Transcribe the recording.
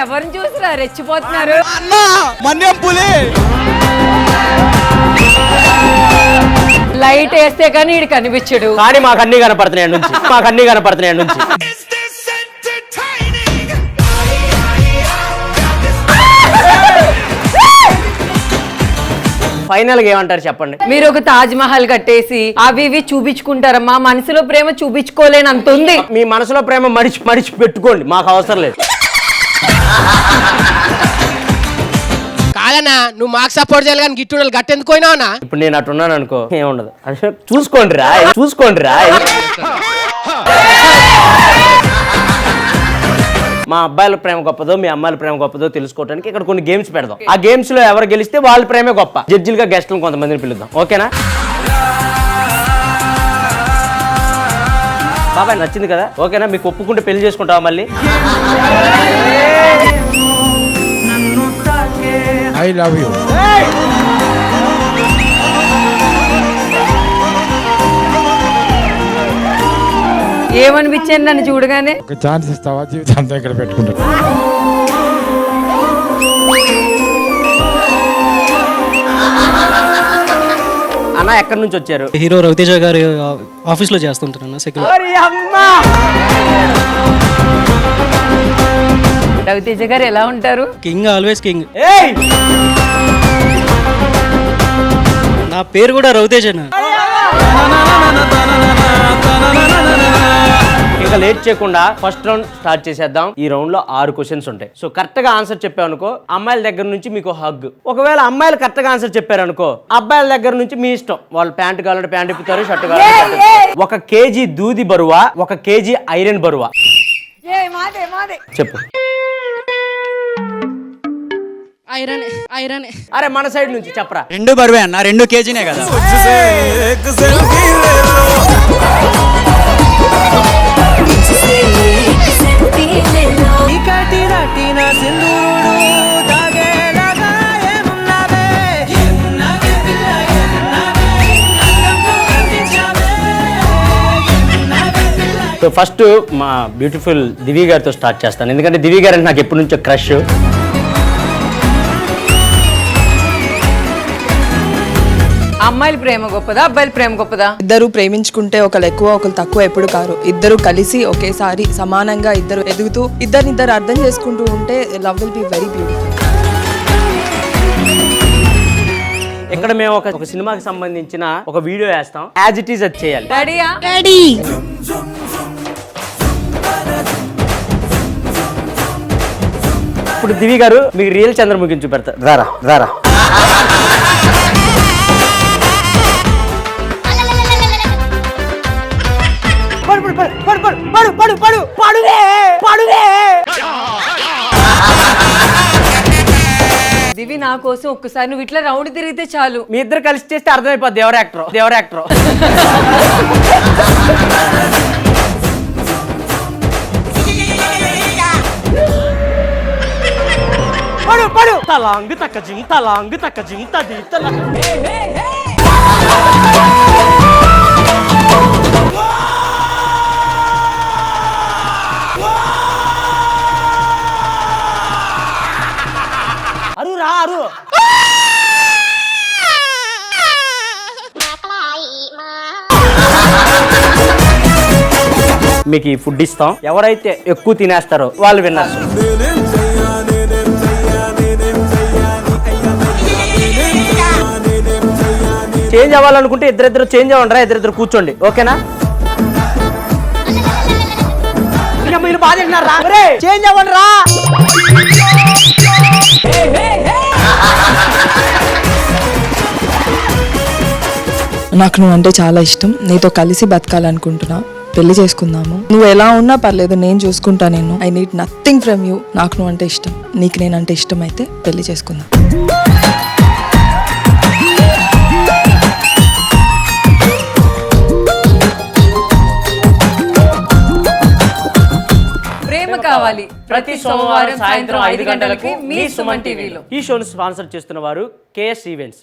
ఎవరిని చూసిరా రెచ్చిపోతున్నారు? లైట్ వేస్తే కానీ ఇడు కనిపించడు. కానీ మాకు అన్ని కనపడుతున్నాయి నుంచి ఫైనల్ గా ఏమంటారు చెప్పండి? మీరు ఒక తాజ్ మహల్ కట్టేసి అవి ఇవి చూపించుకుంటారమ్మా, మనసులో ప్రేమ చూపించుకోలేనంత ఉంది. మీ మనసులో ప్రేమ మడిచి పెట్టుకోండి, మాకు అవసరం లేదు. కాదన్నా, నువ్వు మాకు సపోర్ట్ చేయాలి కానీ గిట్టు గట్టెందుకు పోయినావునా? ఇప్పుడు నేను అట్టున్నాను అనుకో, ఏముండదు. అంటే చూసుకోండి రా. మా అబ్బాయిల ప్రేమ గొప్పదో మీ అమ్మాయిల ప్రేమ గొప్పదో తెలుసుకోవడానికి ఇక్కడ కొన్ని గేమ్స్ పెడదాం. ఆ గేమ్స్ లో ఎవరు గెలిస్తే వాళ్ళ ప్రేమే గొప్ప. జడ్జిలుగా గెస్టులను కొంతమందిని పిలుద్దాం, ఓకేనా? బాబాయ్ నచ్చింది కదా, ఓకేనా? మీకు ఒప్పుకుంటే పెళ్లి చేసుకుంటావా మళ్ళీ? I love you. ఏమనిపించింది నన్ను చూడగానే? ఒక ఛాన్స్ ఇస్తావా? జీవితాంతం ఇక్కడ పెట్టుకుంటా. అన్న ఎక్కడి నుంచి వచ్చారు? హీరో రవితేజ గారి ఆఫీస్ లో చేస్తుంటాను. రవితేజ గారు ఎలా ఉంటారు? King, always king. నా పేరు కూడా రవితేజనా? ఇంకా లేట్ చేయకుండా ఫస్ట్ రౌండ్ స్టార్ట్ చేసేద్దాం. ఈ రౌండ్ లో 6 క్వశ్చన్స్ ఉంటాయి. సో కరెక్ట్ గా ఆన్సర్ చెప్పావనుకో అమ్మాయిల దగ్గర నుంచి మీకు హగ్. ఒకవేళ అమ్మాయిలు కరెక్ట్ గా ఆన్సర్ చెప్పారనుకో అబ్బాయిల దగ్గర నుంచి మీ ఇష్టం. వాళ్ళు ప్యాంట్ కావాలంటే ప్యాంట్ ఇప్పుతారు, షర్ట్ కావాలంటే. 1 కేజీ దూది బరువా, 1 కేజీ ఐరన్ బరువా? చెప్పు. ఐరన్. అరే మన సైడ్ నుంచి చెప్పరా. 2 బరువే అన్న, 2 కేజీనే కదా. సో ఫస్ట్ మా బ్యూటిఫుల్ దివి గారితో స్టార్ట్ చేస్తాను, ఎందుకంటే దివి గారు అంటే నాకు ఎప్పటి నుంచో క్రష్. అమ్మాయిల ప్రేమ గొప్పదా, అబ్బాయిల ప్రేమ గొప్పదా? ఇద్దరు ప్రేమించుకుంటే ఒకరు ఎక్కువ ఒకరు తక్కువ ఎప్పుడు కారు. ఇద్దరు కలిసి ఒకేసారి సమానంగా ఇద్దరు ఎదుగుతూ ఇద్దరు అర్థం చేసుకుంటూ ఉంటే love will be very beautiful. ఇక్కడ మేము ఒక సినిమాకి సంబంధించిన ఒక వీడియో వేస్తాం, యాజ్ ఇట్ ఈజ్ అది చేయాలి. రెడీ? ఇప్పుడు దివి గారు మీకు రియల్ చంద్రముఖిని చూపెడతారు. రారా. దివి నా కోసం ఒక్కసారి నువ్వు ఇట్లా రౌండ్ తిరిగితే చాలు. మీ ఇద్దరు కలిసి చేస్తే అర్థమైపోద్ది ఎవరు యాక్టర్. తలాంగ్ తక్క జింగ్ తది అరు. మీకు ఈ ఫుడ్ ఇస్తాం, ఎవరైతే ఎక్కువ తినేస్తారో వాళ్ళు విన్నర్స్. చేంజ్ అవ్వాలనుకుంటే ఇద్దరిద్దరు చేంజ్ అవ్వండి, ఇద్దరిద్దరు కూర్చోండి, ఓకేనా? మీరు బాగా చేంజ్ అవ్వండి రా. నాకు నువ్వు అంటే చాలా ఇష్టం. నీతో కలిసి బతకాలనుకుంటున్నా. పెళ్లి చేసుకుందాము. నువ్వు ఎలా ఉన్నా పర్లేదు, నేను చూసుకుంటా నేను. I need nothing from you. నాకు నువ్వు అంటే ఇష్టం, నీకు నేనంటే ఇష్టం అయితే పెళ్లి చేసుకుందాం. ప్రేమ కావాలి ప్రతి సోమవారం సాయంత్రం 5 గంటలకి మీ సుమన్ టీవీలో. ఈ షోను స్పాన్సర్ చేస్తున్న వారు KS ఈవెంట్స్.